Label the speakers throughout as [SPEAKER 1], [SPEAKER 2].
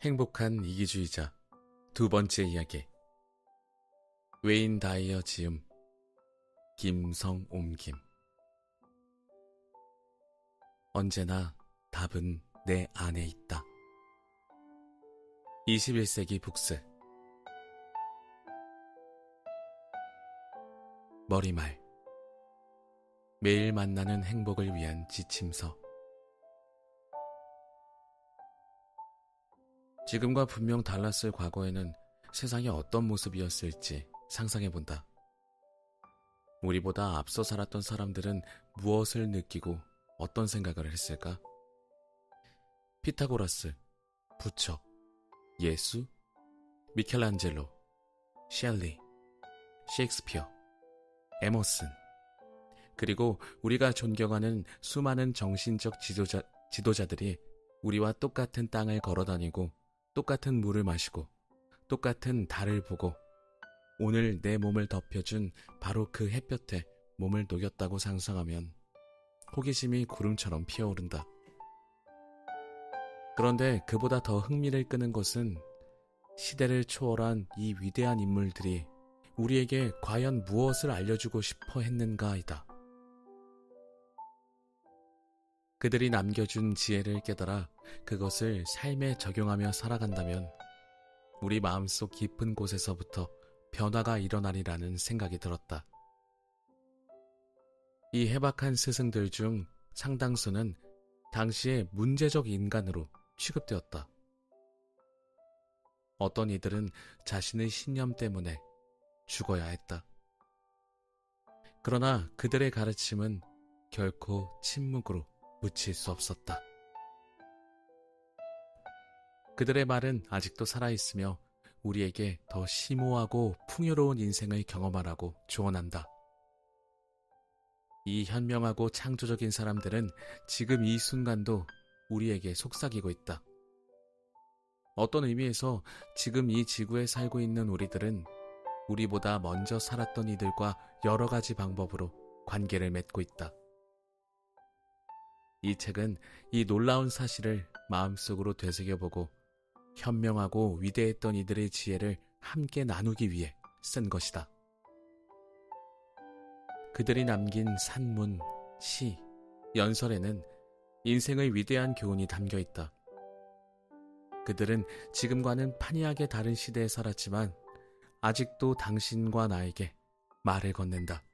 [SPEAKER 1] 행복한 이기주의자 두 번째 이야기. 웨인 다이어 지음, 김성옴김. 언제나 답은 내 안에 있다. 21세기 북스. 머리말. 매일 만나는 행복을 위한 지침서. 지금과 분명 달랐을 과거에는 세상이 어떤 모습이었을지 상상해본다. 우리보다 앞서 살았던 사람들은 무엇을 느끼고 어떤 생각을 했을까? 피타고라스, 부처, 예수, 미켈란젤로, 셸리, 셰익스피어, 에머슨, 그리고 우리가 존경하는 수많은 정신적 지도자들이 우리와 똑같은 땅을 걸어다니고 똑같은 물을 마시고 똑같은 달을 보고 오늘 내 몸을 덮여준 바로 그 햇볕에 몸을 녹였다고 상상하면 호기심이 구름처럼 피어오른다. 그런데 그보다 더 흥미를 끄는 것은 시대를 초월한 이 위대한 인물들이 우리에게 과연 무엇을 알려주고 싶어 했는가이다. 그들이 남겨준 지혜를 깨달아 그것을 삶에 적용하며 살아간다면 우리 마음속 깊은 곳에서부터 변화가 일어나리라는 생각이 들었다. 이 해박한 스승들 중 상당수는 당시의 문제적 인간으로 취급되었다. 어떤 이들은 자신의 신념 때문에 죽어야 했다. 그러나 그들의 가르침은 결코 침묵으로 묻힐 수 없었다. 그들의 말은 아직도 살아있으며 우리에게 더 심오하고 풍요로운 인생을 경험하라고 조언한다. 이 현명하고 창조적인 사람들은 지금 이 순간도 우리에게 속삭이고 있다. 어떤 의미에서 지금 이 지구에 살고 있는 우리들은 우리보다 먼저 살았던 이들과 여러 가지 방법으로 관계를 맺고 있다. 이 책은 이 놀라운 사실을 마음속으로 되새겨보고 현명하고 위대했던 이들의 지혜를 함께 나누기 위해 쓴 것이다. 그들이 남긴 산문, 시, 연설에는 인생의 위대한 교훈이 담겨 있다. 그들은 지금과는 판이하게 다른 시대에 살았지만 아직도 당신과 나에게 말을 건넨다.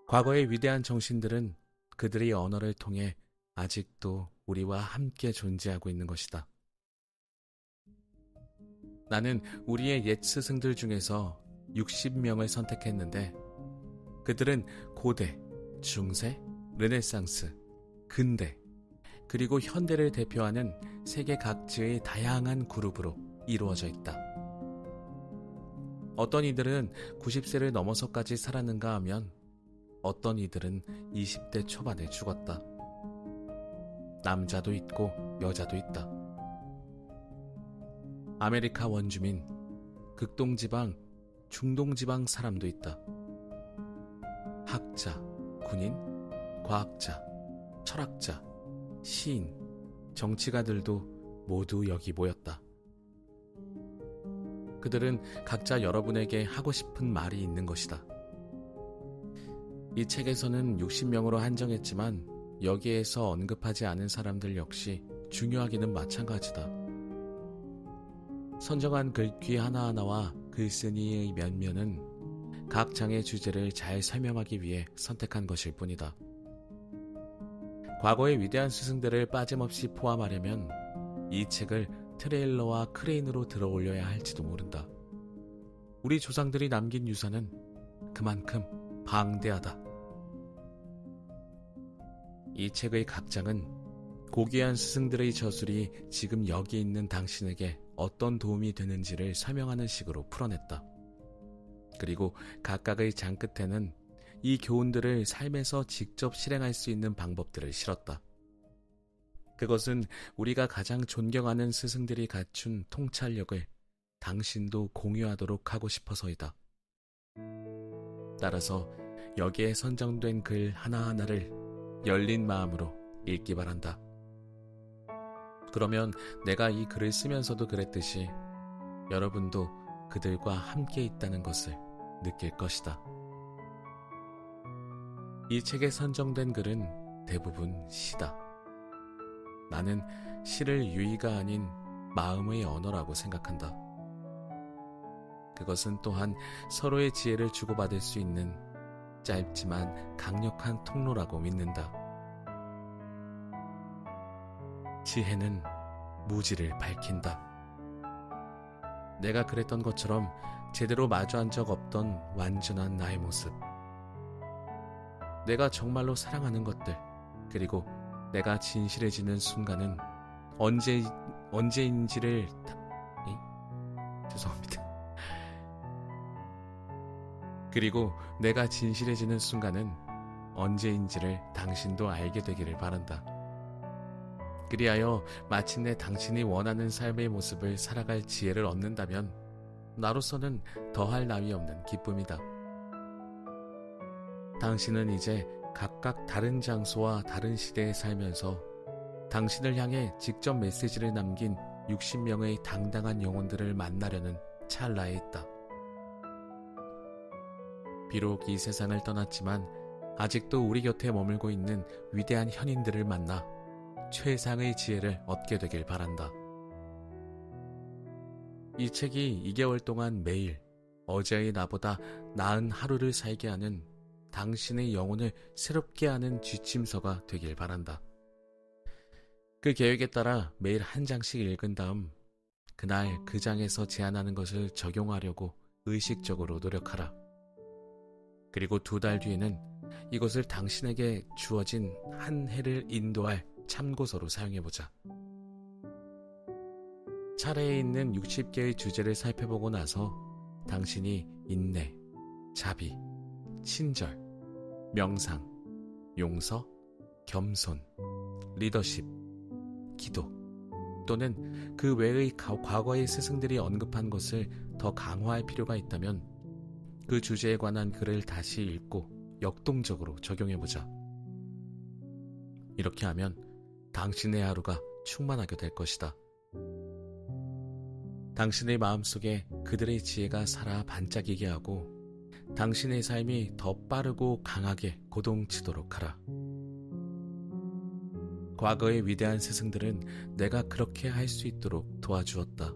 [SPEAKER 1] 과거의 위대한 정신들은 그들의 언어를 통해 아직도 우리와 함께 존재하고 있는 것이다. 나는 우리의 옛 스승들 중에서 60명을 선택했는데 그들은 고대, 중세, 르네상스, 근대, 그리고 현대를 대표하는 세계 각지의 다양한 그룹으로 이루어져 있다. 어떤 이들은 90세를 넘어서까지 살았는가 하면 어떤 이들은 20대 초반에 죽었다. 남자도 있고 여자도 있다. 아메리카 원주민, 극동지방, 중동지방 사람도 있다. 학자, 군인, 과학자, 철학자, 시인, 정치가들도 모두 여기 모였다. 그들은 각자 여러분에게 하고 싶은 말이 있는 것이다. 이 책에서는 60명으로 한정했지만 여기에서 언급하지 않은 사람들 역시 중요하기는 마찬가지다. 선정한 글귀 하나하나와 글쓴이의 면면은 각 장의 주제를 잘 설명하기 위해 선택한 것일 뿐이다. 과거의 위대한 스승들을 빠짐없이 포함하려면 이 책을 트레일러와 크레인으로 들어올려야 할지도 모른다. 우리 조상들이 남긴 유산은 그만큼 방대하다. 이 책의 각 장은 고귀한 스승들의 저술이 지금 여기 있는 당신에게 어떤 도움이 되는지를 설명하는 식으로 풀어냈다. 그리고 각각의 장 끝에는 이 교훈들을 삶에서 직접 실행할 수 있는 방법들을 실었다. 그것은 우리가 가장 존경하는 스승들이 갖춘 통찰력을 당신도 공유하도록 하고 싶어서이다. 따라서 여기에 선정된 글 하나하나를 열린 마음으로 읽기 바란다. 그러면 내가 이 글을 쓰면서도 그랬듯이 여러분도 그들과 함께 있다는 것을 느낄 것이다. 이 책에 선정된 글은 대부분 시다. 나는 시를 유의가 아닌 마음의 언어라고 생각한다. 그것은 또한 서로의 지혜를 주고받을 수 있는 짧지만 강력한 통로라고 믿는다. 지혜는 무지를 밝힌다. 내가 그랬던 것처럼 제대로 마주한 적 없던 완전한 나의 모습. 내가 정말로 사랑하는 것들, 그리고 내가 진실해지는 순간은 언제인지를 죄송합니다. 그리고 내가 진실해지는 순간은 언제인지를 당신도 알게 되기를 바란다. 그리하여 마침내 당신이 원하는 삶의 모습을 살아갈 지혜를 얻는다면 나로서는 더할 나위 없는 기쁨이다. 당신은 이제 각각 다른 장소와 다른 시대에 살면서 당신을 향해 직접 메시지를 남긴 60명의 당당한 영혼들을 만나려는 찰나에 있다. 비록 이 세상을 떠났지만 아직도 우리 곁에 머물고 있는 위대한 현인들을 만나 최상의 지혜를 얻게 되길 바란다. 이 책이 2개월 동안 매일 어제의 나보다 나은 하루를 살게 하는 당신의 영혼을 새롭게 하는 지침서가 되길 바란다. 그 계획에 따라 매일 한 장씩 읽은 다음 그날 그 장에서 제안하는 것을 적용하려고 의식적으로 노력하라. 그리고 2달 뒤에는 이것을 당신에게 주어진 한 해를 인도할 참고서로 사용해보자. 차례에 있는 60개의 주제를 살펴보고 나서 당신이 인내, 자비, 친절, 명상, 용서, 겸손, 리더십, 기도 또는 그 외의 과거의 스승들이 언급한 것을 더 강화할 필요가 있다면 그 주제에 관한 글을 다시 읽고 역동적으로 적용해보자. 이렇게 하면 당신의 하루가 충만하게 될 것이다. 당신의 마음속에 그들의 지혜가 살아 반짝이게 하고 당신의 삶이 더 빠르고 강하게 고동치도록 하라. 과거의 위대한 스승들은 내가 그렇게 할 수 있도록 도와주었다.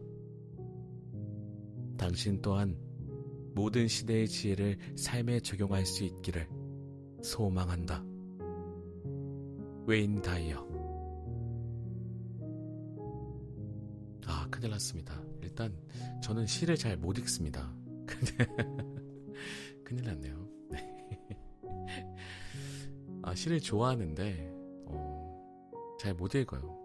[SPEAKER 1] 당신 또한 모든 시대의 지혜를 삶에 적용할 수 있기를 소망한다. 웨인 다이어. 큰일 났습니다. 일단 저는 시를 잘 못 읽습니다. 큰일 났네요. 시를 좋아하는데 잘 못 읽어요.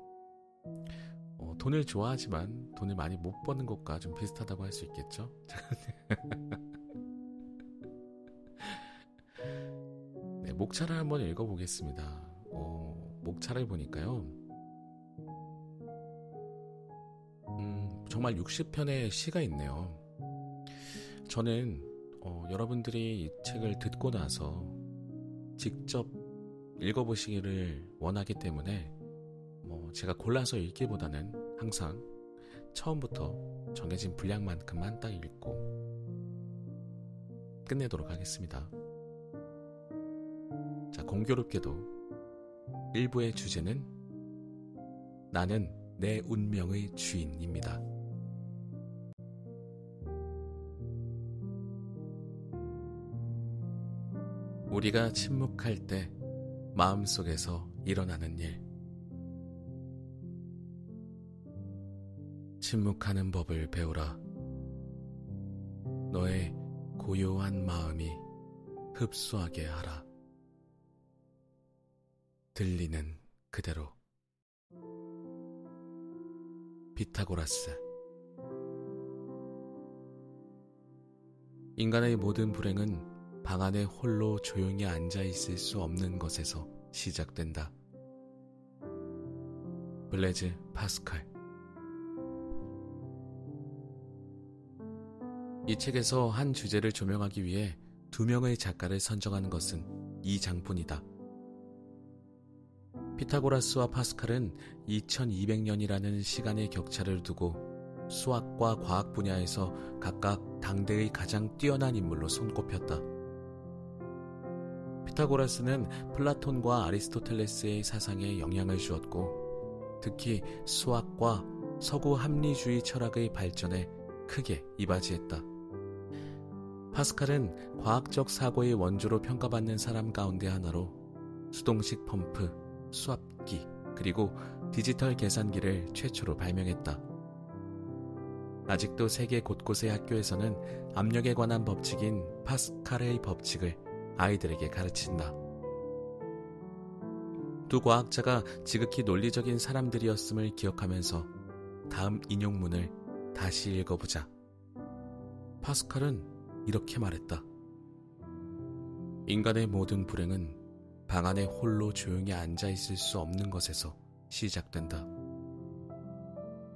[SPEAKER 1] 돈을 좋아하지만 돈을 많이 못 버는 것과 좀 비슷하다고 할 수 있겠죠? 네, 목차를 한번 읽어보겠습니다. 목차를 보니까요. 정말 60편의 시가 있네요. 저는 여러분들이 이 책을 듣고 나서 직접 읽어보시기를 원하기 때문에 제가 골라서 읽기보다는 항상 처음부터 정해진 분량만큼만 딱 읽고 끝내도록 하겠습니다. 자, 공교롭게도 1부의 주제는 나는 내 운명의 주인입니다. 우리가 침묵할 때 마음속에서 일어나는 일. 침묵하는 법을 배우라. 너의 고요한 마음이 흡수하게 하라. 들리는 그대로. 피타고라스. 인간의 모든 불행은 방 안에 홀로 조용히 앉아 있을 수 없는 것에서 시작된다. 블레즈 파스칼. 이 책에서 한 주제를 조명하기 위해 2명의 작가를 선정하는 것은 이 장뿐이다. 피타고라스와 파스칼은 2200년이라는 시간의 격차를 두고 수학과 과학 분야에서 각각 당대의 가장 뛰어난 인물로 손꼽혔다. 피타고라스는 플라톤과 아리스토텔레스의 사상에 영향을 주었고, 특히 수학과 서구 합리주의 철학의 발전에 크게 이바지했다. 파스칼은 과학적 사고의 원조로 평가받는 사람 가운데 하나로 수동식 펌프, 수압기, 그리고 디지털 계산기를 최초로 발명했다. 아직도 세계 곳곳의 학교에서는 압력에 관한 법칙인 파스칼의 법칙을 아이들에게 가르친다. 두 과학자가 지극히 논리적인 사람들이었음을 기억하면서 다음 인용문을 다시 읽어보자. 파스칼은 이렇게 말했다. 인간의 모든 불행은 방 안에 홀로 조용히 앉아 있을 수 없는 것에서 시작된다.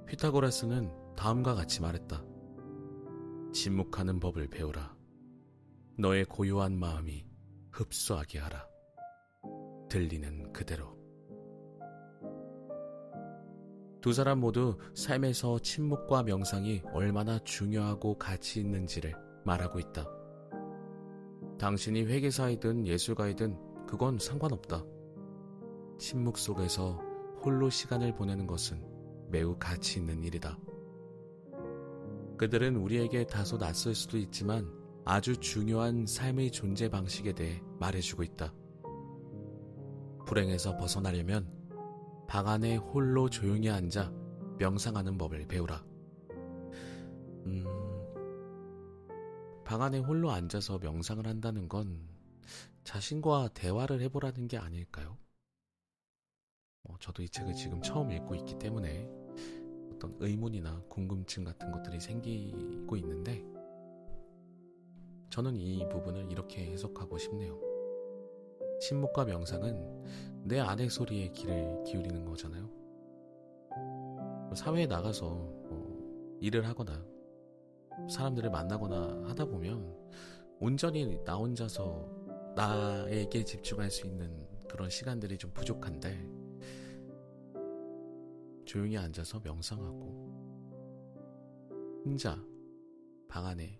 [SPEAKER 1] 피타고라스는 다음과 같이 말했다. 침묵하는 법을 배우라. 너의 고요한 마음이 흡수하게 하라. 들리는 그대로. 두 사람 모두 삶에서 침묵과 명상이 얼마나 중요하고 가치 있는지를 말하고 있다. 당신이 회계사이든 예술가이든 그건 상관없다. 침묵 속에서 홀로 시간을 보내는 것은 매우 가치 있는 일이다. 그들은 우리에게 다소 낯설 수도 있지만 아주 중요한 삶의 존재 방식에 대해 말해주고 있다. 불행에서 벗어나려면 방 안에 홀로 조용히 앉아 명상하는 법을 배우라. 방 안에 홀로 앉아서 명상을 한다는 건 자신과 대화를 해보라는 게 아닐까요? 저도 이 책을 지금 처음 읽고 있기 때문에 어떤 의문이나 궁금증 같은 것들이 생기고 있는데, 저는 이 부분을 이렇게 해석하고 싶네요. 침묵과 명상은 내 안의 소리에 귀를 기울이는 거잖아요. 사회에 나가서 일을 하거나 사람들을 만나거나 하다 보면 온전히 나 혼자서 나에게 집중할 수 있는 그런 시간들이 좀 부족한데, 조용히 앉아서 명상하고 혼자 방 안에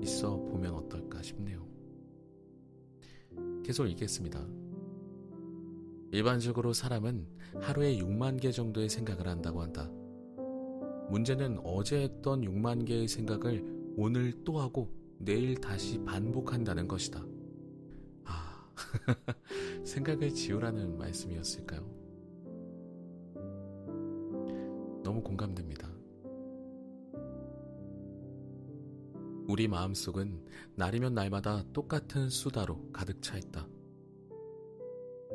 [SPEAKER 1] 있어 보면 어떨까 싶네요. 계속 읽겠습니다. 일반적으로 사람은 하루에 6만 개 정도의 생각을 한다고 한다. 문제는 어제 했던 6만 개의 생각을 오늘 또 하고 내일 다시 반복한다는 것이다. 생각을 지우라는 말씀이었을까요? 너무 공감됩니다. 우리 마음속은 날이면 날마다 똑같은 수다로 가득 차 있다.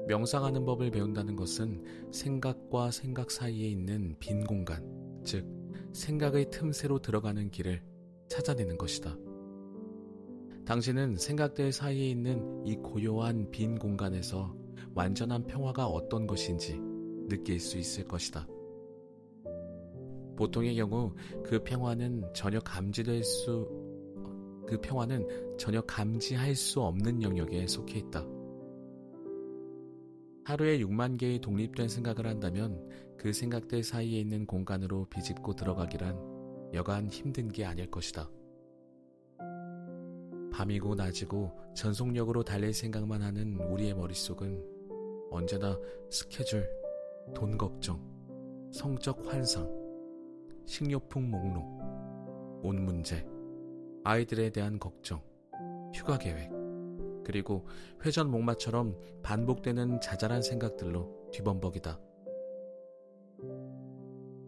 [SPEAKER 1] 명상하는 법을 배운다는 것은 생각과 생각 사이에 있는 빈 공간, 즉 생각의 틈새로 들어가는 길을 찾아내는 것이다. 당신은 생각들 사이에 있는 이 고요한 빈 공간에서 완전한 평화가 어떤 것인지 느낄 수 있을 것이다. 보통의 경우 그 평화는 전혀 감지할 수 없는 영역에 속해 있다. 하루에 6만 개의 독립된 생각을 한다면 그 생각들 사이에 있는 공간으로 비집고 들어가기란 여간 힘든 게 아닐 것이다. 밤이고 낮이고 전속력으로 달릴 생각만 하는 우리의 머릿속은 언제나 스케줄, 돈 걱정, 성적 환상, 식료품 목록, 옷 문제, 아이들에 대한 걱정, 휴가 계획, 그리고 회전목마처럼 반복되는 자잘한 생각들로 뒤범벅이다.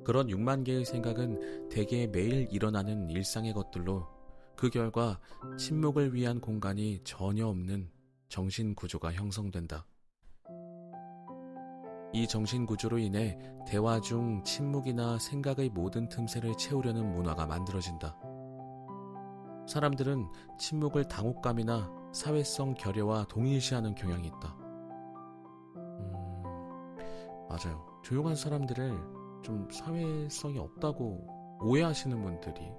[SPEAKER 1] 그런 6만 개의 생각은 대개 매일 일어나는 일상의 것들로 그 결과 침묵을 위한 공간이 전혀 없는 정신구조가 형성된다. 이 정신구조로 인해 대화 중 침묵이나 생각의 모든 틈새를 채우려는 문화가 만들어진다. 사람들은 침묵을 당혹감이나 사회성 결여와 동일시하는 경향이 있다. 맞아요. 조용한 사람들을 좀 사회성이 없다고 오해하시는 분들이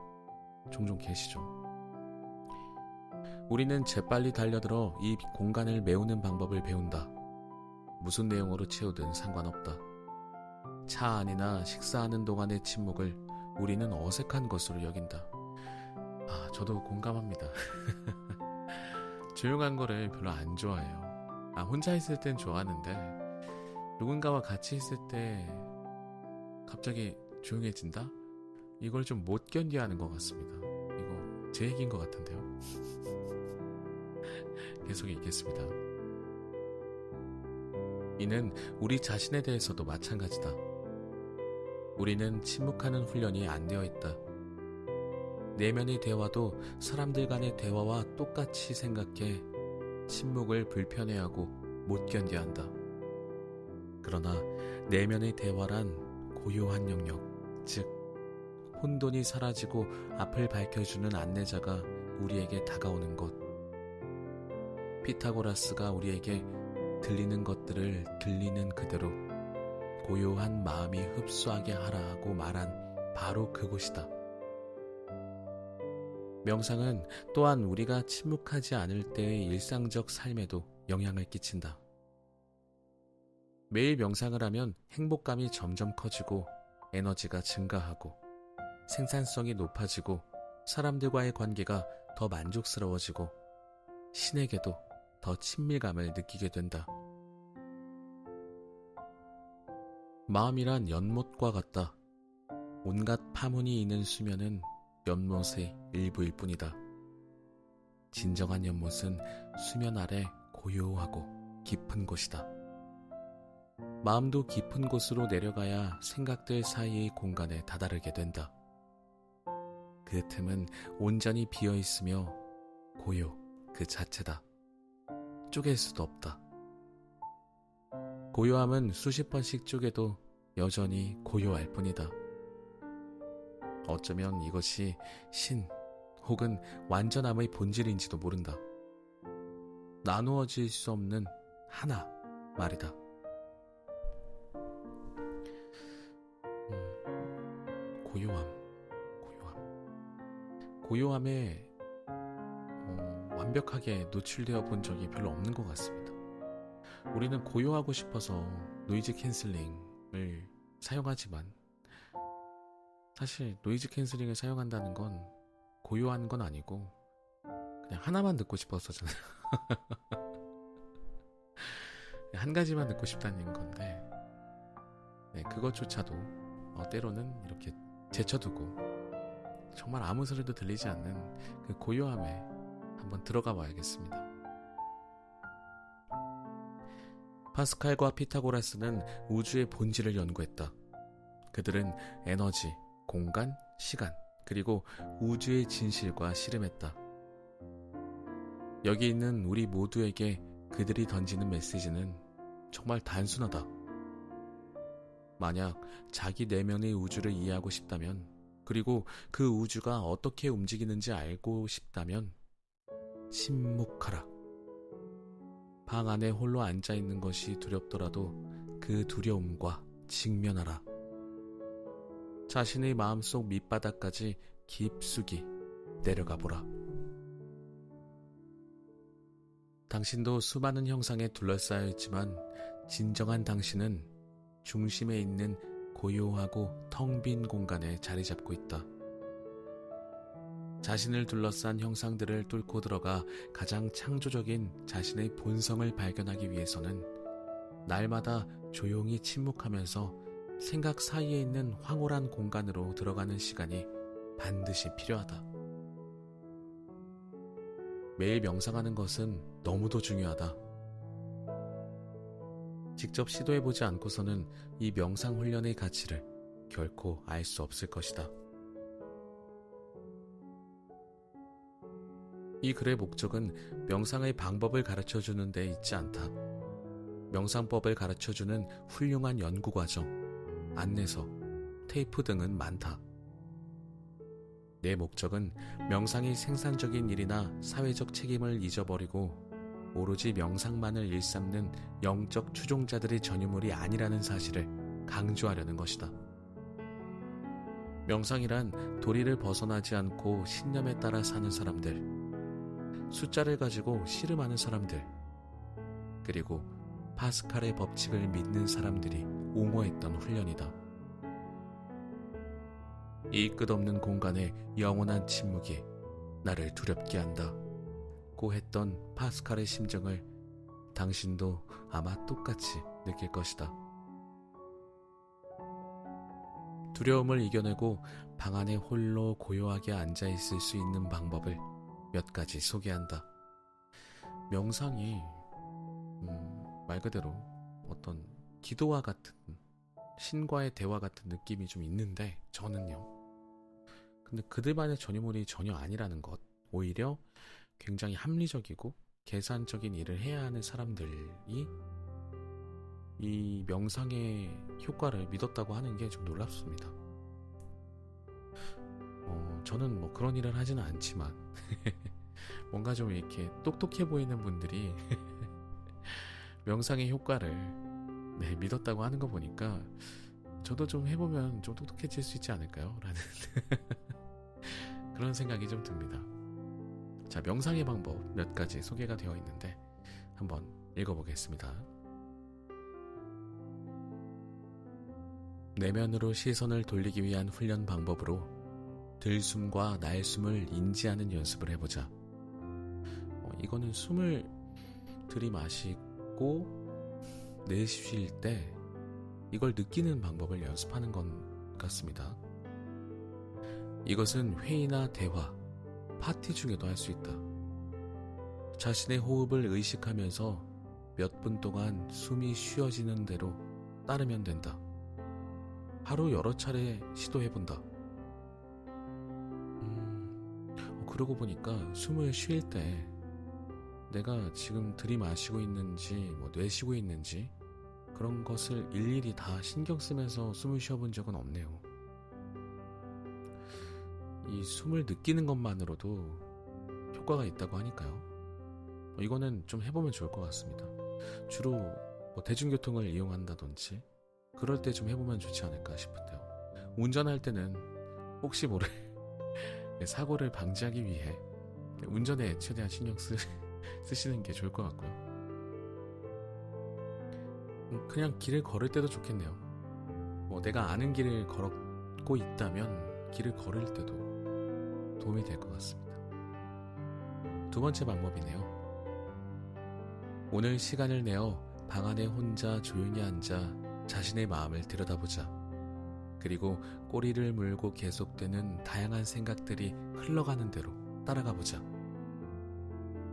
[SPEAKER 1] 종종 계시죠. 우리는 재빨리 달려들어 이 공간을 메우는 방법을 배운다. 무슨 내용으로 채우든 상관없다. 차 안이나 식사하는 동안의 침묵을 우리는 어색한 것으로 여긴다. 저도 공감합니다. 조용한 거를 별로 안 좋아해요. 혼자 있을 땐 좋아하는데 누군가와 같이 있을 때 갑자기 조용해진다? 이걸 좀 못 견뎌하는 것 같습니다. 이거 제 얘기인 것 같은데요. 계속 읽겠습니다. 이는 우리 자신에 대해서도 마찬가지다. 우리는 침묵하는 훈련이 안 되어 있다. 내면의 대화도 사람들 간의 대화와 똑같이 생각해 침묵을 불편해하고 못 견뎌한다. 그러나 내면의 대화란 고요한 영역, 즉 혼돈이 사라지고 앞을 밝혀주는 안내자가 우리에게 다가오는 곳. 피타고라스가 우리에게 들리는 것들을 들리는 그대로 고요한 마음이 흡수하게 하라고 말한 바로 그곳이다. 명상은 또한 우리가 침묵하지 않을 때의 일상적 삶에도 영향을 끼친다. 매일 명상을 하면 행복감이 점점 커지고 에너지가 증가하고 생산성이 높아지고 사람들과의 관계가 더 만족스러워지고 신에게도 더 친밀감을 느끼게 된다. 마음이란 연못과 같다. 온갖 파문이 있는 수면은 연못의 일부일 뿐이다. 진정한 연못은 수면 아래 고요하고 깊은 곳이다. 마음도 깊은 곳으로 내려가야 생각들 사이의 공간에 다다르게 된다. 그 틈은 온전히 비어있으며 고요 그 자체다. 쪼갤 수도 없다. 고요함은 수십 번씩 쪼개도 여전히 고요할 뿐이다. 어쩌면 이것이 신 혹은 완전함의 본질인지도 모른다. 나누어질 수 없는 하나 말이다. 고요함에 완벽하게 노출되어 본 적이 별로 없는 것 같습니다. 우리는 고요하고 싶어서 노이즈 캔슬링을 사용하지만 사실 노이즈 캔슬링을 사용한다는 건 고요한 건 아니고 그냥 하나만 듣고 싶어서잖아요. 한 가지만 듣고 싶다는 건데 그것조차도 때로는 이렇게 제쳐두고 정말 아무 소리도 들리지 않는 그 고요함에 한번 들어가 봐야겠습니다. 파스칼과 피타고라스는 우주의 본질을 연구했다. 그들은 에너지, 공간, 시간, 그리고 우주의 진실과 씨름했다. 여기 있는 우리 모두에게 그들이 던지는 메시지는 정말 단순하다. 만약 자기 내면의 우주를 이해하고 싶다면, 그리고 그 우주가 어떻게 움직이는지 알고 싶다면 침묵하라. 방 안에 홀로 앉아있는 것이 두렵더라도 그 두려움과 직면하라. 자신의 마음속 밑바닥까지 깊숙이 내려가 보라. 당신도 수많은 형상에 둘러싸여 있지만 진정한 당신은 중심에 있는 고요하고 텅 빈 공간에 자리 잡고 있다. 자신을 둘러싼 형상들을 뚫고 들어가 가장 창조적인 자신의 본성을 발견하기 위해서는 날마다 조용히 침묵하면서 생각 사이에 있는 황홀한 공간으로 들어가는 시간이 반드시 필요하다. 매일 명상하는 것은 너무도 중요하다. 직접 시도해보지 않고서는 이 명상 훈련의 가치를 결코 알 수 없을 것이다. 이 글의 목적은 명상의 방법을 가르쳐주는 데 있지 않다. 명상법을 가르쳐주는 훌륭한 연구과정, 안내서, 테이프 등은 많다. 내 목적은 명상이 생산적인 일이나 사회적 책임을 잊어버리고 오로지 명상만을 일삼는 영적 추종자들의 전유물이 아니라는 사실을 강조하려는 것이다. 명상이란 도리를 벗어나지 않고 신념에 따라 사는 사람들, 숫자를 가지고 씨름하는 사람들, 그리고 파스칼의 법칙을 믿는 사람들이 옹호했던 훈련이다. 이 끝없는 공간의 영원한 침묵이 나를 두렵게 한다 고 했던 파스칼의 심정을 당신도 아마 똑같이 느낄 것이다. 두려움을 이겨내고 방 안에 홀로 고요하게 앉아있을 수 있는 방법을 몇 가지 소개한다. 명상이 말 그대로 어떤 기도와 같은, 신과의 대화 같은 느낌이 좀 있는데 저는요. 근데 그들만의 전유물이 전혀 아니라는 것, 오히려 굉장히 합리적이고 계산적인 일을 해야 하는 사람들이 이 명상의 효과를 믿었다고 하는 게 좀 놀랍습니다. 저는 뭐 그런 일을 하지는 않지만 뭔가 좀 이렇게 똑똑해 보이는 분들이 명상의 효과를 믿었다고 하는 거 보니까 저도 좀 해보면 좀 똑똑해질 수 있지 않을까요? 라는 그런 생각이 좀 듭니다. 자, 명상의 방법 몇 가지 소개가 되어 있는데 한번 읽어보겠습니다. 내면으로 시선을 돌리기 위한 훈련 방법으로 들숨과 날숨을 인지하는 연습을 해보자. 이거는 숨을 들이마시고 내쉴 때 이걸 느끼는 방법을 연습하는 것 같습니다. 이것은 회의나 대화, 파티 중에도 할 수 있다. 자신의 호흡을 의식하면서 몇 분 동안 숨이 쉬어지는 대로 따르면 된다. 하루 여러 차례 시도해본다. 그러고 보니까 숨을 쉴 때 내가 지금 들이마시고 있는지 내쉬고 있는지 그런 것을 일일이 다 신경 쓰면서 숨을 쉬어본 적은 없네요. 이 숨을 느끼는 것만으로도 효과가 있다고 하니까요. 이거는 좀 해보면 좋을 것 같습니다. 주로 대중교통을 이용한다든지 그럴 때 좀 해보면 좋지 않을까 싶은데요. 운전할 때는 혹시 모를 사고를 방지하기 위해 운전에 최대한 신경 쓰시는 게 좋을 것 같고요. 그냥 길을 걸을 때도 좋겠네요. 내가 아는 길을 걸고 있다면 길을 걸을 때도 도움이 될 것 같습니다. 두 번째 방법이네요. 오늘 시간을 내어 방 안에 혼자 조용히 앉아 자신의 마음을 들여다보자. 그리고 꼬리를 물고 계속되는 다양한 생각들이 흘러가는 대로 따라가보자.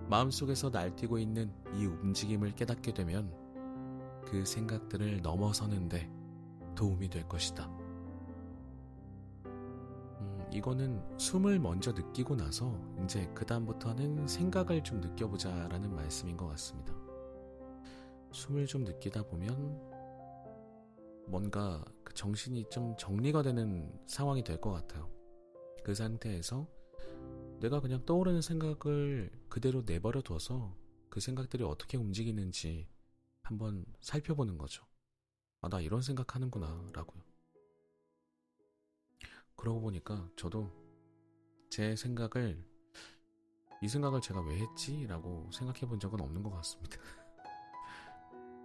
[SPEAKER 1] 마음속에서 날뛰고 있는 이 움직임을 깨닫게 되면 그 생각들을 넘어서는데 도움이 될 것이다. 이거는 숨을 먼저 느끼고 나서 이제 그 다음부터는 생각을 좀 느껴보자라는 말씀인 것 같습니다. 숨을 좀 느끼다 보면 뭔가 그 정신이 좀 정리가 되는 상황이 될 것 같아요. 그 상태에서 내가 그냥 떠오르는 생각을 그대로 내버려 둬서 그 생각들이 어떻게 움직이는지 한번 살펴보는 거죠. 나 이런 생각하는구나 라고요. 그러고 보니까 저도 이 생각을 제가 왜 했지? 라고 생각해 본 적은 없는 것 같습니다.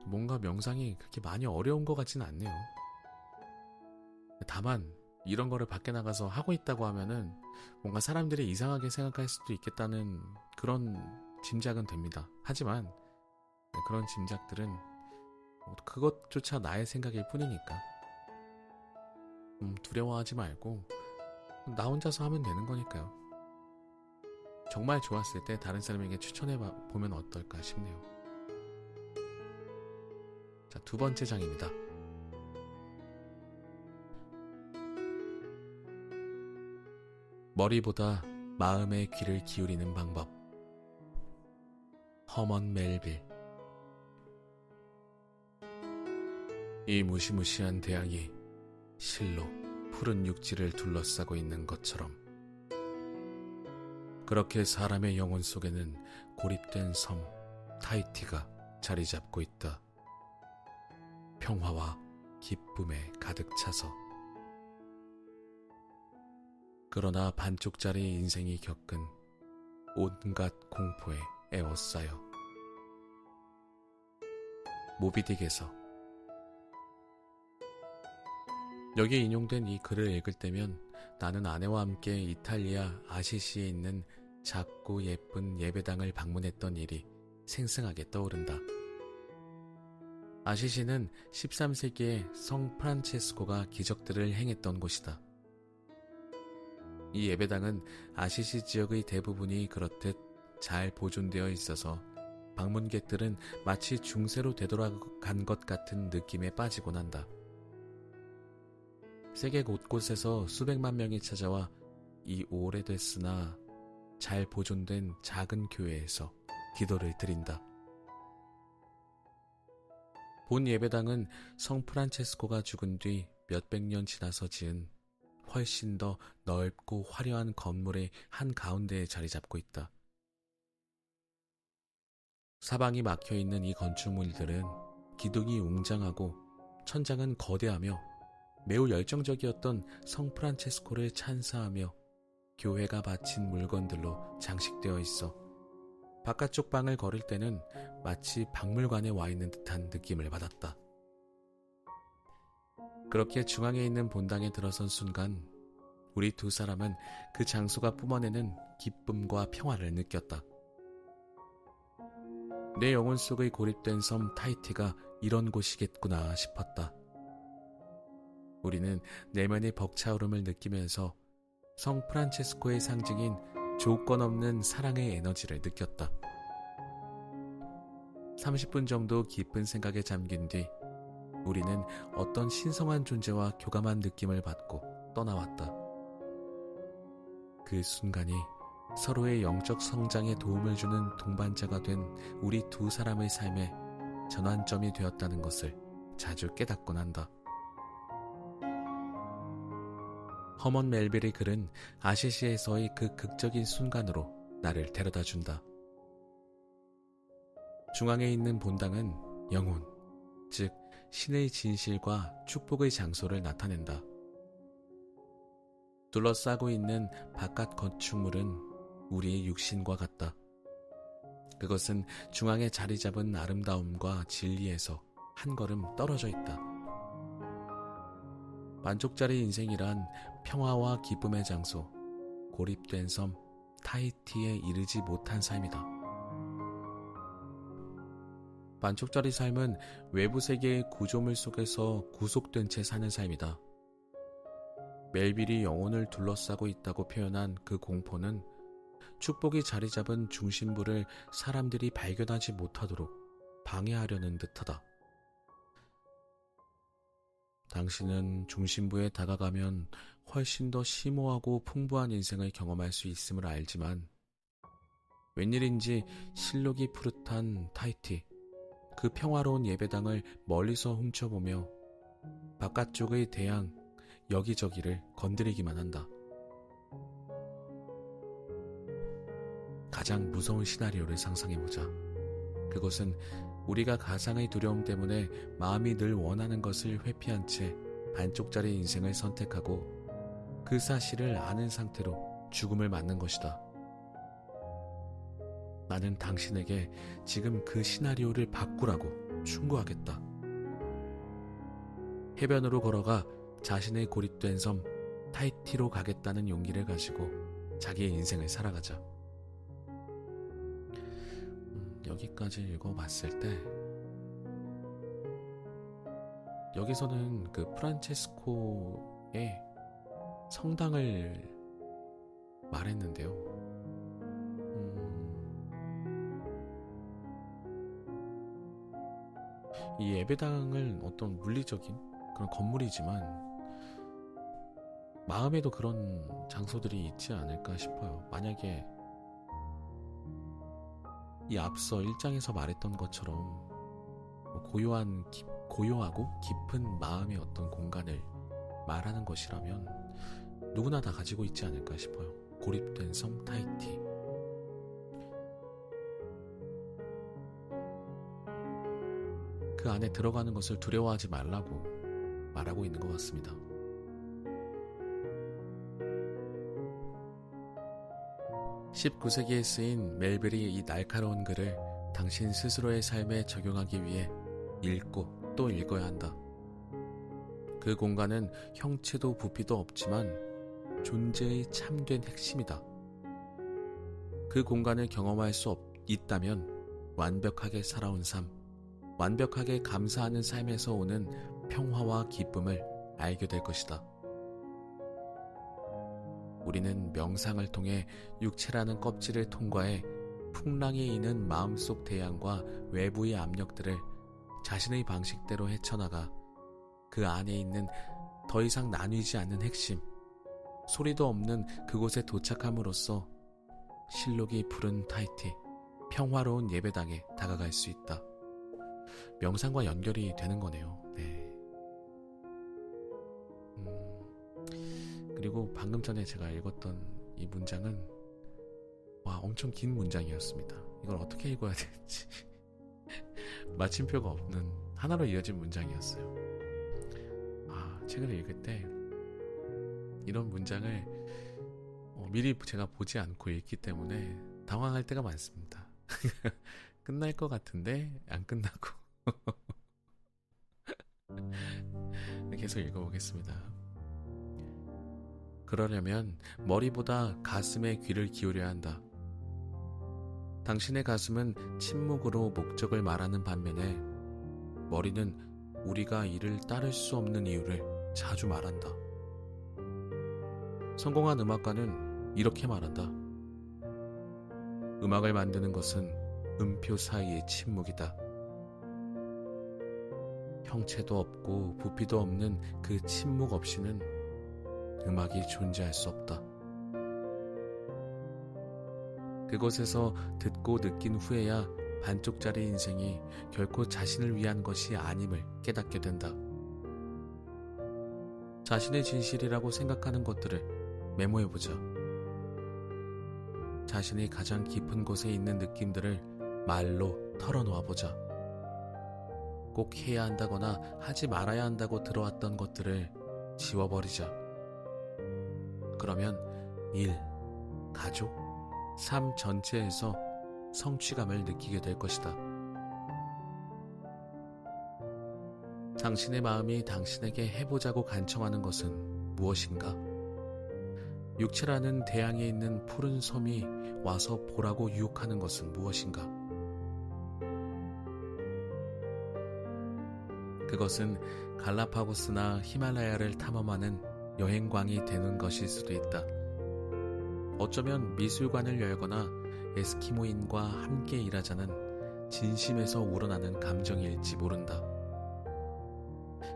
[SPEAKER 1] 뭔가 명상이 그렇게 많이 어려운 것 같지는 않네요. 다만 이런 거를 밖에 나가서 하고 있다고 하면은 뭔가 사람들이 이상하게 생각할 수도 있겠다는 그런 짐작은 됩니다. 하지만 그런 짐작들은 그것조차 나의 생각일 뿐이니까 두려워하지 말고 나 혼자서 하면 되는 거니까요. 정말 좋았을 때 다른 사람에게 추천해 보면 어떨까 싶네요. 자, 두 번째 장입니다. 머리보다 마음의 귀를 기울이는 방법. 허먼 멜빌. 이 무시무시한 대양이 실로 푸른 육지를 둘러싸고 있는 것처럼 그렇게 사람의 영혼 속에는 고립된 섬 타히티가 자리 잡고 있다. 평화와 기쁨에 가득 차서. 그러나 반쪽짜리 인생이 겪은 온갖 공포에 에워싸여 모비딕에서. 여기에 인용된 이 글을 읽을 때면 나는 아내와 함께 이탈리아 아시시에 있는 작고 예쁜 예배당을 방문했던 일이 생생하게 떠오른다. 아시시는 13세기에 성 프란체스코가 기적들을 행했던 곳이다. 이 예배당은 아시시 지역의 대부분이 그렇듯 잘 보존되어 있어서 방문객들은 마치 중세로 되돌아간 것 같은 느낌에 빠지곤 한다. 세계 곳곳에서 수백만 명이 찾아와 이 오래됐으나 잘 보존된 작은 교회에서 기도를 드린다. 본 예배당은 성 프란체스코가 죽은 뒤 몇백 년 지나서 지은 훨씬 더 넓고 화려한 건물의 한가운데에 자리 잡고 있다. 사방이 막혀있는 이 건축물들은 기둥이 웅장하고 천장은 거대하며 매우 열정적이었던 성 프란체스코를 찬사하며 교회가 바친 물건들로 장식되어 있어 바깥쪽 방을 걸을 때는 마치 박물관에 와 있는 듯한 느낌을 받았다. 그렇게 중앙에 있는 본당에 들어선 순간 우리 두 사람은 그 장소가 뿜어내는 기쁨과 평화를 느꼈다. 내 영혼 속의 고립된 섬 타히티가 이런 곳이겠구나 싶었다. 우리는 내면의 벅차오름을 느끼면서 성 프란체스코의 상징인 조건 없는 사랑의 에너지를 느꼈다. 30분 정도 깊은 생각에 잠긴 뒤 우리는 어떤 신성한 존재와 교감한 느낌을 받고 떠나왔다. 그 순간이 서로의 영적 성장에 도움을 주는 동반자가 된 우리 두 사람의 삶의 전환점이 되었다는 것을 자주 깨닫곤 한다. 허먼 멜빌의 글은 아시시에서의 그 극적인 순간으로 나를 데려다 준다. 중앙에 있는 본당은 영혼, 즉 신의 진실과 축복의 장소를 나타낸다. 둘러싸고 있는 바깥 건축물은 우리의 육신과 같다. 그것은 중앙에 자리 잡은 아름다움과 진리에서 한 걸음 떨어져 있다. 만족자리 인생이란 평화와 기쁨의 장소, 고립된 섬 타히티에 이르지 못한 삶이다. 만족자리 삶은 외부 세계의 구조물 속에서 구속된 채 사는 삶이다. 멜빌이 영혼을 둘러싸고 있다고 표현한 그 공포는 축복이 자리 잡은 중심부를 사람들이 발견하지 못하도록 방해하려는 듯하다. 당신은 중심부에 다가가면 훨씬 더 심오하고 풍부한 인생을 경험할 수 있음을 알지만 웬일인지 실록이 푸릇한 타히티, 그 평화로운 예배당을 멀리서 훔쳐보며 바깥쪽의 대양 여기저기를 건드리기만 한다. 가장 무서운 시나리오를 상상해보자. 그것은 우리가 가상의 두려움 때문에 마음이 늘 원하는 것을 회피한 채 반쪽짜리 인생을 선택하고 그 사실을 아는 상태로 죽음을 맞는 것이다. 나는 당신에게 지금 그 시나리오를 바꾸라고 충고하겠다. 해변으로 걸어가 자신의 고립된 섬 타히티로 가겠다는 용기를 가지고 자기의 인생을 살아가자. 여기까지 읽어봤을 때 여기서는 그 프란체스코의 성당을 말했는데요. 이 예배당은 어떤 물리적인 그런 건물이지만 마음에도 그런 장소들이 있지 않을까 싶어요. 만약에 이 앞서 1장에서 말했던 것처럼 고요하고 깊은 마음의 어떤 공간을 말하는 것이라면 누구나 다 가지고 있지 않을까 싶어요. 고립된 섬 타히티. 그 안에 들어가는 것을 두려워하지 말라고 말하고 있는 것 같습니다. (19세기에) 쓰인 멜빌의 이 날카로운 글을 당신 스스로의 삶에 적용하기 위해 읽고 또 읽어야 한다. 그 공간은 형체도 부피도 없지만 존재의 참된 핵심이다. 그 공간을 경험할 수 있다면 완벽하게 살아온 삶, 완벽하게 감사하는 삶에서 오는 평화와 기쁨을 알게 될 것이다. 우리는 명상을 통해 육체라는 껍질을 통과해 풍랑이 이는 마음속 대양과 외부의 압력들을 자신의 방식대로 헤쳐나가 그 안에 있는 더 이상 나뉘지 않는 핵심, 소리도 없는 그곳에 도착함으로써 실록이 푸른 타이티, 평화로운 예배당에 다가갈 수 있다. 명상과 연결이 되는 거네요. 네. 그리고 방금 전에 제가 읽었던 이 문장은 엄청 긴 문장이었습니다. 이걸 어떻게 읽어야 될지 마침표가 없는 하나로 이어진 문장이었어요. 책을 읽을 때 이런 문장을 미리 제가 보지 않고 읽기 때문에 당황할 때가 많습니다. 끝날 것 같은데 안 끝나고 계속 읽어보겠습니다. 그러려면 머리보다 가슴에 귀를 기울여야 한다. 당신의 가슴은 침묵으로 목적을 말하는 반면에 머리는 우리가 이를 따를 수 없는 이유를 자주 말한다. 성공한 음악가는 이렇게 말한다. 음악을 만드는 것은 음표 사이의 침묵이다. 형체도 없고 부피도 없는 그 침묵 없이는 음악이 존재할 수 없다. 그곳에서 듣고 느낀 후에야 반쪽짜리 인생이 결코 자신을 위한 것이 아님을 깨닫게 된다. 자신의 진실이라고 생각하는 것들을 메모해보자. 자신이 가장 깊은 곳에 있는 느낌들을 말로 털어놓아보자. 꼭 해야 한다거나 하지 말아야 한다고 들어왔던 것들을 지워버리자. 그러면 일, 가족, 삶 전체에서 성취감을 느끼게 될 것이다. 당신의 마음이 당신에게 해보자고 간청하는 것은 무엇인가? 육체라는 대양에 있는 푸른 섬이 와서 보라고 유혹하는 것은 무엇인가? 그것은 갈라파고스나 히말라야를 탐험하는 여행광이 되는 것일 수도 있다. 어쩌면 미술관을 열거나 에스키모인과 함께 일하자는 진심에서 우러나는 감정일지 모른다.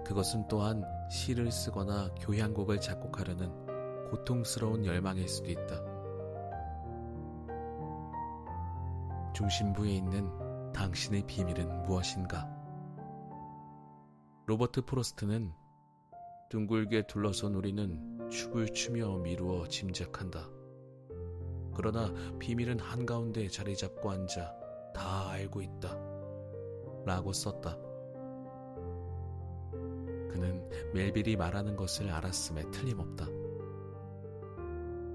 [SPEAKER 1] 그것은 또한 시를 쓰거나 교향곡을 작곡하려는 고통스러운 열망일 수도 있다. 중심부에 있는 당신의 비밀은 무엇인가? 로버트 프로스트는 둥글게 둘러선 우리는 춤을 추며 미루어 짐작한다. 그러나 비밀은 한가운데 자리 잡고 앉아 다 알고 있다. 라고 썼다. 그는 멜빌이 말하는 것을 알았음에 틀림없다.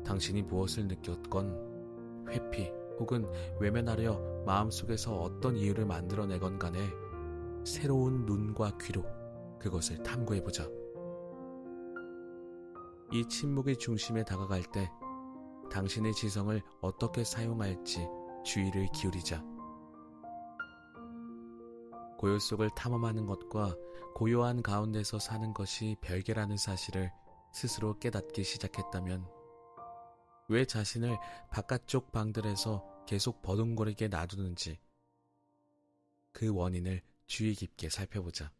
[SPEAKER 1] 당신이 무엇을 느꼈건 회피 혹은 외면하려 마음속에서 어떤 이유를 만들어내건 간에 새로운 눈과 귀로 그것을 탐구해보자. 이 침묵의 중심에 다가갈 때 당신의 지성을 어떻게 사용할지 주의를 기울이자. 고요 속을 탐험하는 것과 고요한 가운데서 사는 것이 별개라는 사실을 스스로 깨닫기 시작했다면 왜 자신을 바깥쪽 방들에서 계속 버둥거리게 놔두는지 그 원인을 주의 깊게 살펴보자.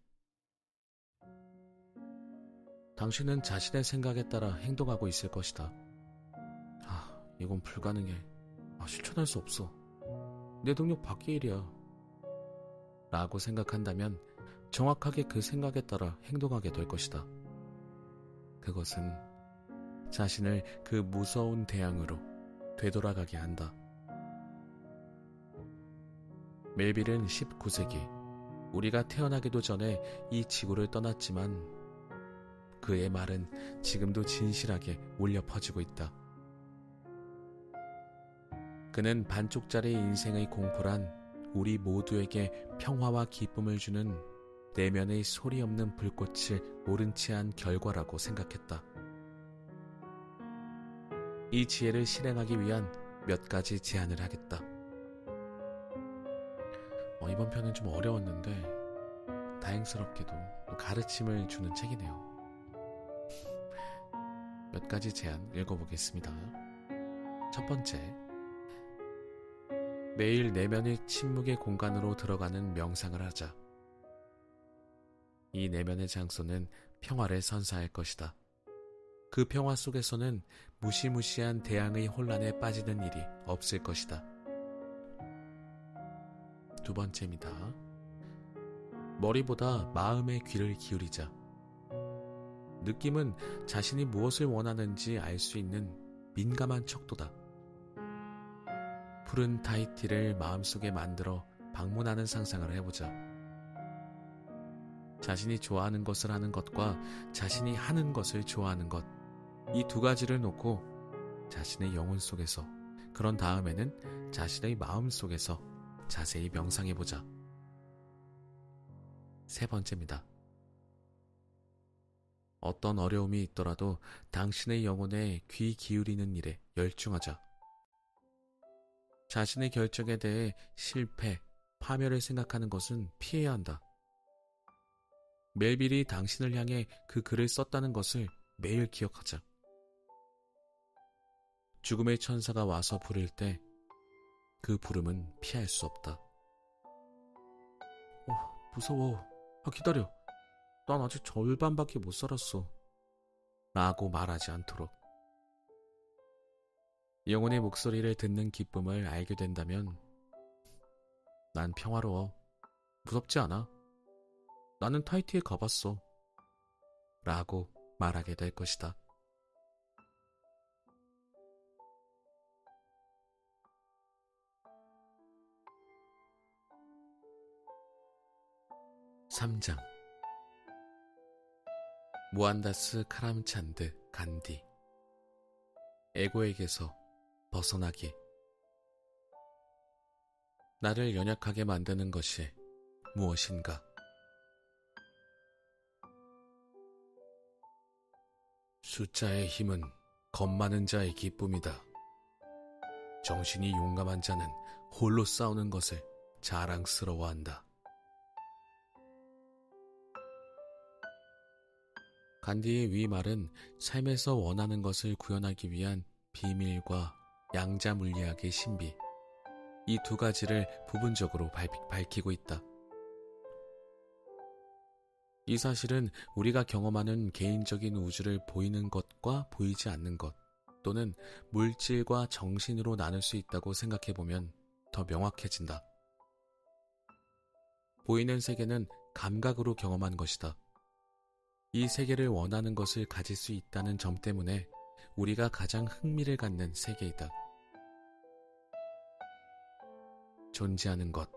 [SPEAKER 1] 당신은 자신의 생각에 따라 행동하고 있을 것이다. 이건 불가능해. 실천할 수 없어. 내 능력 밖의 일이야. 라고 생각한다면 정확하게 그 생각에 따라 행동하게 될 것이다. 그것은 자신을 그 무서운 대양으로 되돌아가게 한다. 멜빌은 19세기 우리가 태어나기도 전에 이 지구를 떠났지만 그의 말은 지금도 진실하게 울려 퍼지고 있다. 그는 반쪽짜리 인생의 공포란 우리 모두에게 평화와 기쁨을 주는 내면의 소리 없는 불꽃을 모른 채 한 결과라고 생각했다. 이 지혜를 실행하기 위한 몇 가지 제안을 하겠다. 이번 편은 좀 어려웠는데 다행스럽게도 가르침을 주는 책이네요. 몇 가지 제안 읽어보겠습니다. 첫 번째, 매일 내면의 침묵의 공간으로 들어가는 명상을 하자. 이 내면의 장소는 평화를 선사할 것이다. 그 평화 속에서는 무시무시한 대항의 혼란에 빠지는 일이 없을 것이다. 두 번째입니다. 머리보다 마음의 귀를 기울이자. 느낌은 자신이 무엇을 원하는지 알 수 있는 민감한 척도다. 푸른 타히티를 마음속에 만들어 방문하는 상상을 해보자. 자신이 좋아하는 것을 하는 것과 자신이 하는 것을 좋아하는 것, 이 두 가지를 놓고 자신의 영혼 속에서, 그런 다음에는 자신의 마음 속에서 자세히 명상해보자. 세 번째입니다. 어떤 어려움이 있더라도 당신의 영혼에 귀 기울이는 일에 열중하자. 자신의 결정에 대해 실패, 파멸을 생각하는 것은 피해야 한다. 멜빌이 당신을 향해 그 글을 썼다는 것을 매일 기억하자. 죽음의 천사가 와서 부를 때 그 부름은 피할 수 없다. 무서워. 기다려. 난 아직 절반밖에 못 살았어. 라고 말하지 않도록. 영혼의 목소리를 듣는 기쁨을 알게 된다면 난 평화로워. 무섭지 않아. 나는 타히티에 가봤어. 라고 말하게 될 것이다. (3장) 무안다스 카람찬드 간디. 에고에게서 벗어나기. 나를 연약하게 만드는 것이 무엇인가? 숫자의 힘은 겁 많은 자의 기쁨이다. 정신이 용감한 자는 홀로 싸우는 것을 자랑스러워한다. 간디의 위 말은 삶에서 원하는 것을 구현하기 위한 비밀과 양자물리학의 신비, 이 두 가지를 부분적으로 밝히고 있다. 이 사실은 우리가 경험하는 개인적인 우주를 보이는 것과 보이지 않는 것, 또는 물질과 정신으로 나눌 수 있다고 생각해보면 더 명확해진다. 보이는 세계는 감각으로 경험한 것이다. 이 세계를 원하는 것을 가질 수 있다는 점 때문에 우리가 가장 흥미를 갖는 세계이다. 존재하는 것,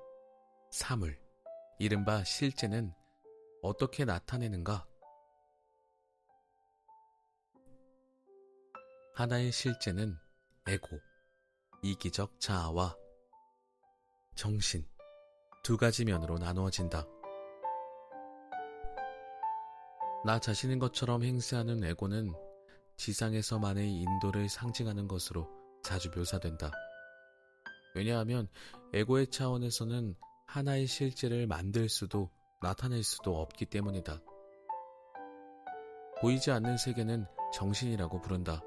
[SPEAKER 1] 사물, 이른바 실제는 어떻게 나타내는가? 하나의 실제는 에고, 이기적 자아와 정신, 두 가지 면으로 나누어진다. 나 자신인 것처럼 행세하는 에고는 지상에서만의 인도를 상징하는 것으로 자주 묘사된다. 왜냐하면 에고의 차원에서는 하나의 실제를 만들 수도 나타낼 수도 없기 때문이다. 보이지 않는 세계는 정신이라고 부른다.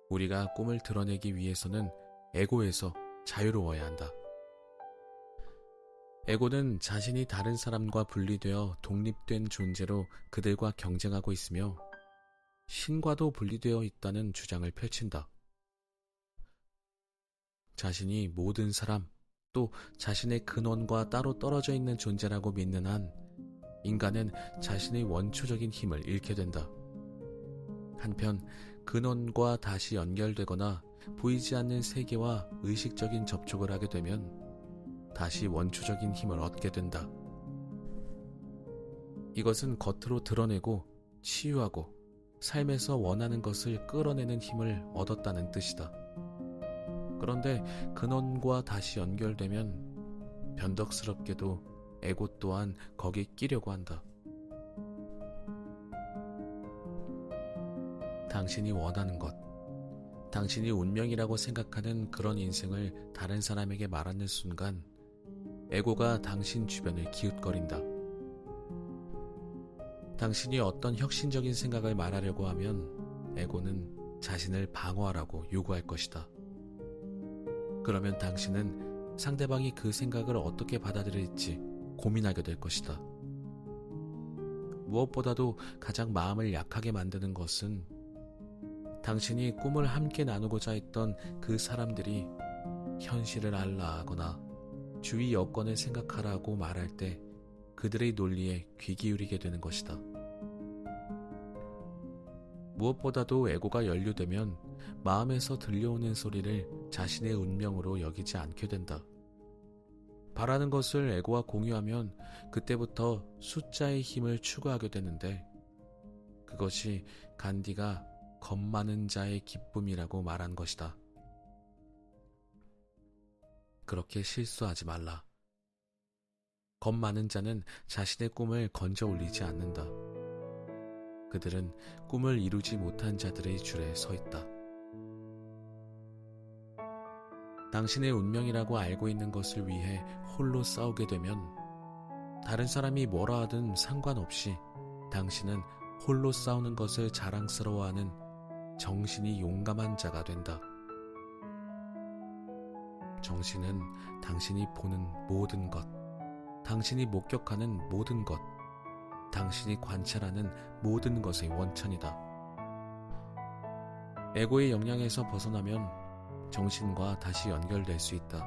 [SPEAKER 1] 우리가 꿈을 드러내기 위해서는 에고에서 자유로워야 한다. 에고는 자신이 다른 사람과 분리되어 독립된 존재로 그들과 경쟁하고 있으며 신과도 분리되어 있다는 주장을 펼친다. 자신이 모든 사람, 또 자신의 근원과 따로 떨어져 있는 존재라고 믿는 한 인간은 자신의 원초적인 힘을 잃게 된다. 한편 근원과 다시 연결되거나 보이지 않는 세계와 의식적인 접촉을 하게 되면 다시 원초적인 힘을 얻게 된다. 이것은 겉으로 드러내고 치유하고 삶에서 원하는 것을 끌어내는 힘을 얻었다는 뜻이다. 그런데 근원과 다시 연결되면 변덕스럽게도 에고 또한 거기 끼려고 한다. 당신이 원하는 것, 당신이 운명이라고 생각하는 그런 인생을 다른 사람에게 말하는 순간 에고가 당신 주변을 기웃거린다. 당신이 어떤 혁신적인 생각을 말하려고 하면 에고는 자신을 방어하라고 요구할 것이다. 그러면 당신은 상대방이 그 생각을 어떻게 받아들일지 고민하게 될 것이다. 무엇보다도 가장 마음을 약하게 만드는 것은 당신이 꿈을 함께 나누고자 했던 그 사람들이 현실을 알라하거나 주위 여건을 생각하라고 말할 때 그들의 논리에 귀 기울이게 되는 것이다. 무엇보다도 에고가 연루되면 마음에서 들려오는 소리를 자신의 운명으로 여기지 않게 된다. 바라는 것을 에고와 공유하면 그때부터 숫자의 힘을 추구하게 되는데 그것이 간디가 겁 많은 자의 기쁨이라고 말한 것이다. 그렇게 실수하지 말라. 겁 많은 자는 자신의 꿈을 건져 올리지 않는다. 그들은 꿈을 이루지 못한 자들의 줄에 서 있다. 당신의 운명이라고 알고 있는 것을 위해 홀로 싸우게 되면 다른 사람이 뭐라 하든 상관없이 당신은 홀로 싸우는 것을 자랑스러워하는 정신이 용감한 자가 된다. 정신은 당신이 보는 모든 것, 당신이 목격하는 모든 것, 당신이 관찰하는 모든 것의 원천이다. 에고의 영향에서 벗어나면 정신과 다시 연결될 수 있다.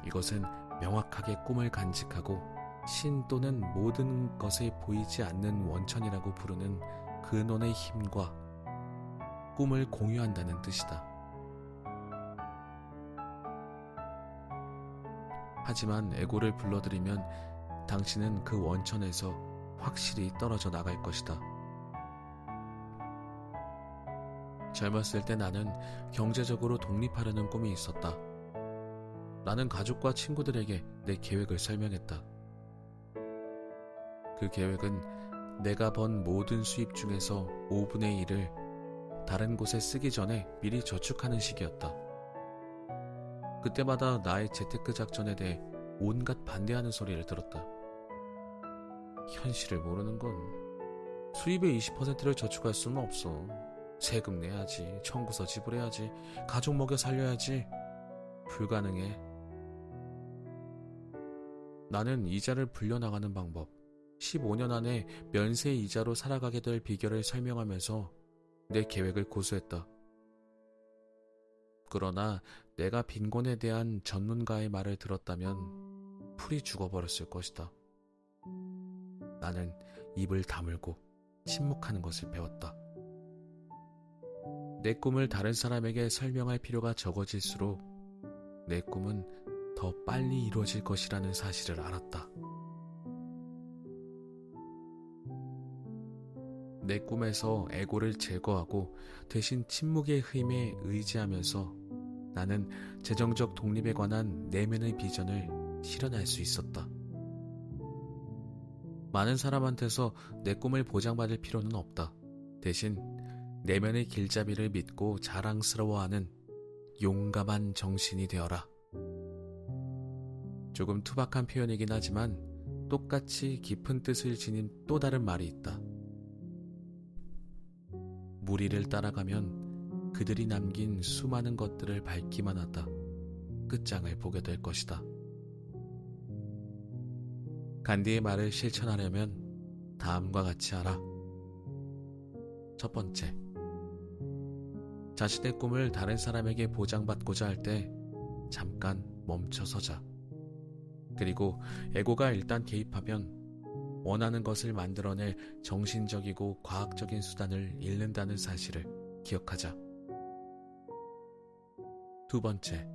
[SPEAKER 1] 이것은 명확하게 꿈을 간직하고 신 또는 모든 것에 보이지 않는 원천이라고 부르는 근원의 힘과 꿈을 공유한다는 뜻이다. 하지만 에고를 불러들이면 당신은 그 원천에서 확실히 떨어져 나갈 것이다. 젊었을 때 나는 경제적으로 독립하려는 꿈이 있었다. 나는 가족과 친구들에게 내 계획을 설명했다. 그 계획은 내가 번 모든 수입 중에서 5분의 1을 다른 곳에 쓰기 전에 미리 저축하는 식이었다. 그때마다 나의 재테크 작전에 대해 온갖 반대하는 소리를 들었다. 현실을 모르는 건 수입의 20%를 저축할 수는 없어. 세금 내야지, 청구서 지불해야지, 가족 먹여 살려야지. 불가능해. 나는 이자를 불려나가는 방법, 15년 안에 면세 이자로 살아가게 될 비결을 설명하면서 내 계획을 고수했다. 그러나 내가 빈곤에 대한 전문가의 말을 들었다면 풀이 죽어버렸을 것이다. 나는 입을 다물고 침묵하는 것을 배웠다. 내 꿈을 다른 사람에게 설명할 필요가 적어질수록 내 꿈은 더 빨리 이루어질 것이라는 사실을 알았다. 내 꿈에서 에고를 제거하고 대신 침묵의 힘에 의지하면서 나는 재정적 독립에 관한 내면의 비전을 실현할 수 있었다. 많은 사람한테서 내 꿈을 보장받을 필요는 없다. 대신 내면의 길잡이를 믿고 자랑스러워하는 용감한 정신이 되어라. 조금 투박한 표현이긴 하지만 똑같이 깊은 뜻을 지닌 또 다른 말이 있다. 무리를 따라가면 그들이 남긴 수많은 것들을 밟기만 하다 끝장을 보게 될 것이다. 간디의 말을 실천하려면 다음과 같이 하라. 첫 번째, 자신의 꿈을 다른 사람에게 보장받고자 할 때 잠깐 멈춰서자. 그리고 에고가 일단 개입하면 원하는 것을 만들어낼 정신적이고 과학적인 수단을 잃는다는 사실을 기억하자. 두 번째,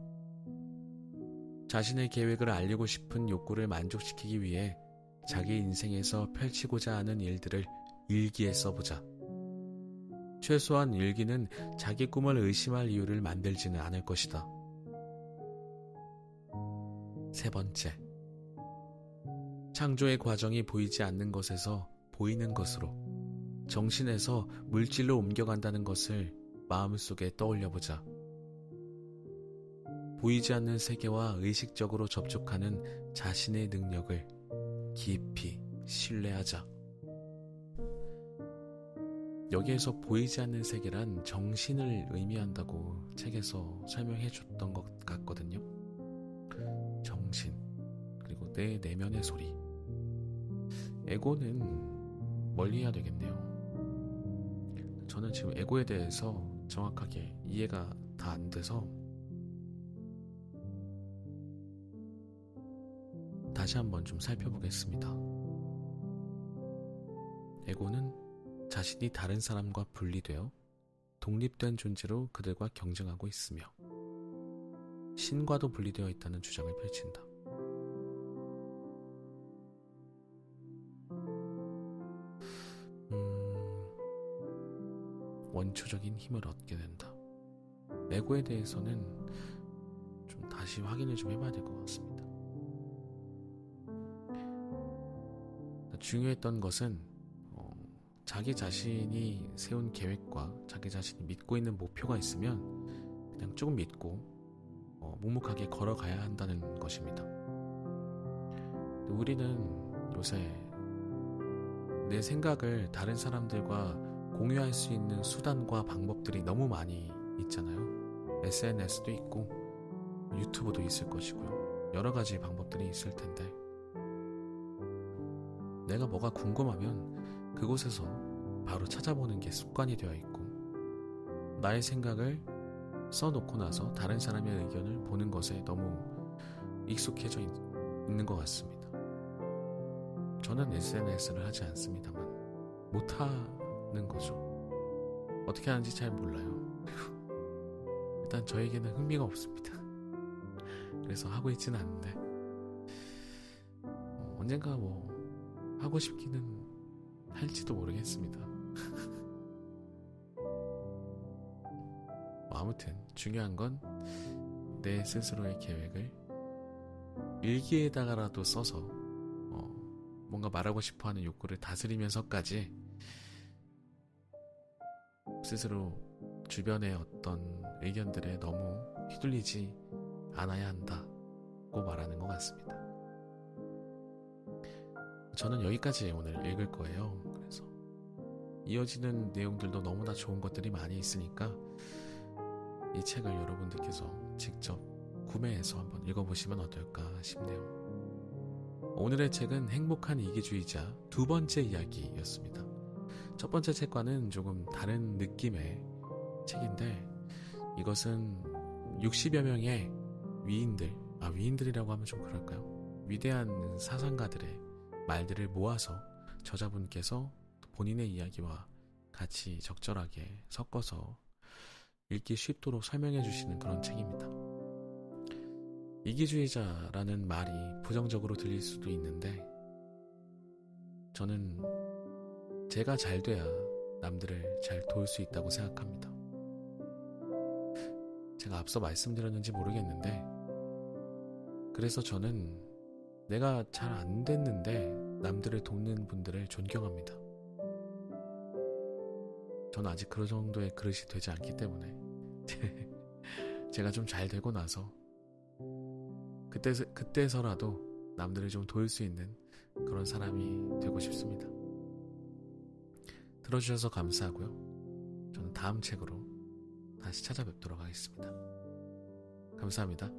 [SPEAKER 1] 자신의 계획을 알리고 싶은 욕구를 만족시키기 위해 자기 인생에서 펼치고자 하는 일들을 일기에 써보자. 최소한 일기는 자기 꿈을 의심할 이유를 만들지는 않을 것이다. 세 번째, 창조의 과정이 보이지 않는 것에서 보이는 것으로, 정신에서 물질로 옮겨간다는 것을 마음속에 떠올려보자. 보이지 않는 세계와 의식적으로 접촉하는 자신의 능력을 깊이 신뢰하자. 여기에서 보이지 않는 세계란 정신을 의미한다고 책에서 설명해 줬던 것 같거든요. 정신, 그리고 내 내면의 소리. 에고는 멀리해야 되겠네요. 저는 지금 에고에 대해서 정확하게 이해가 다 안 돼서 다시 한번 좀 살펴보겠습니다. 에고는 자신이 다른 사람과 분리되어 독립된 존재로 그들과 경쟁하고 있으며 신과도 분리되어 있다는 주장을 펼친다. 원초적인 힘을 얻게 된다. 에고에 대해서는 좀 다시 확인을 좀 해봐야 될 것 같습니다. 중요했던 것은 자기 자신이 세운 계획과 자기 자신이 믿고 있는 목표가 있으면 그냥 조금 믿고 묵묵하게 걸어가야 한다는 것입니다. 우리는 요새 내 생각을 다른 사람들과 공유할 수 있는 수단과 방법들이 너무 많이 있잖아요. SNS도 있고 유튜브도 있을 것이고요. 여러 가지 방법들이 있을 텐데 내가 뭐가 궁금하면 그곳에서 바로 찾아보는 게 습관이 되어 있고 나의 생각을 써놓고 나서 다른 사람의 의견을 보는 것에 너무 익숙해져 있는 것 같습니다. 저는 SNS를 하지 않습니다만 못하는 거죠. 어떻게 하는지 잘 몰라요. 일단 저에게는 흥미가 없습니다. 그래서 하고 있지는 않는데 언젠가 하고 싶기는 할지도 모르겠습니다. 아무튼 중요한 건 내 스스로의 계획을 일기에다가라도 써서 뭔가 말하고 싶어하는 욕구를 다스리면서까지 스스로 주변의 어떤 의견들에 너무 휘둘리지 않아야 한다고 말하는 것 같습니다. 저는 여기까지 오늘 읽을 거예요. 그래서 이어지는 내용들도 너무나 좋은 것들이 많이 있으니까 이 책을 여러분들께서 직접 구매해서 한번 읽어보시면 어떨까 싶네요. 오늘의 책은 행복한 이기주의자 두 번째 이야기였습니다. 첫 번째 책과는 조금 다른 느낌의 책인데 이것은 60여 명의 위인들이라고 하면 좀 그럴까요? 위대한 사상가들의 말들을 모아서 저자분께서 본인의 이야기와 같이 적절하게 섞어서 읽기 쉽도록 설명해 주시는 그런 책입니다. 이기주의자라는 말이 부정적으로 들릴 수도 있는데 저는 제가 잘 돼야 남들을 잘 도울 수 있다고 생각합니다. 제가 앞서 말씀드렸는지 모르겠는데 그래서 저는 내가 잘 안 됐는데 남들을 돕는 분들을 존경합니다. 저는 아직 그 정도의 그릇이 되지 않기 때문에 제가 좀 잘 되고 나서 그때서라도 남들을 좀 도울 수 있는 그런 사람이 되고 싶습니다. 들어주셔서 감사하고요. 저는 다음 책으로 다시 찾아뵙도록 하겠습니다. 감사합니다.